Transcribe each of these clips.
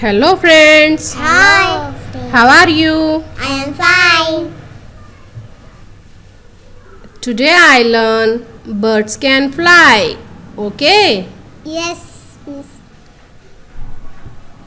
Hello friends. Hi. How are you? I am fine. Today I learn birds can fly. Okay? Yes, miss.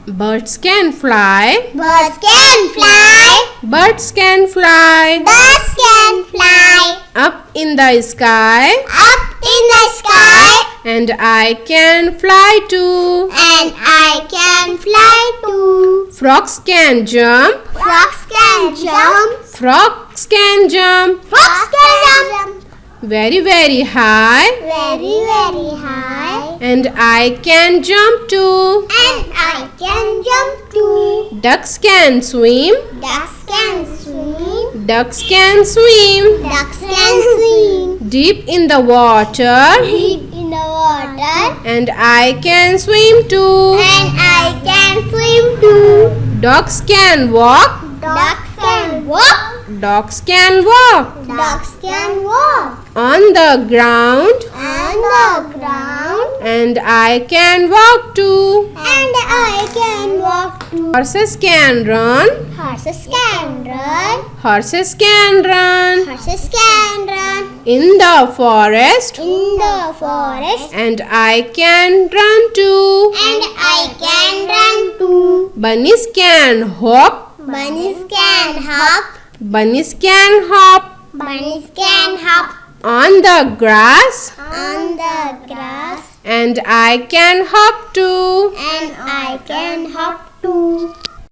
Birds can fly. Birds can fly. Birds can fly. Birds can fly. Up in the sky. Up in the sky. And I can fly too. And I can fly too. Frogs can jump. Frogs can jump. Frogs can jump Frogs can jump. very, very high. Very, very high. And I can jump too. And I can jump too. Ducks can swim. Ducks can swim. Ducks can swim Ducks can swim. deep in the water. Deep in the water. And I can swim too. And I can swim too. Dogs can walk. Ducks can walk. Dogs can walk Ducks can walk on the ground. on the ground. And I can walk too. And I can walk too. Horses can run. Horses can run. Horses can run Horses can run in the forest. in the forest. And I can run too. And I can run too. Bunnies can hop. Bunnies can hop. Bunnies can hop Bunnies can hop on the grass. on the grass. And I can hop too. And I can hop too.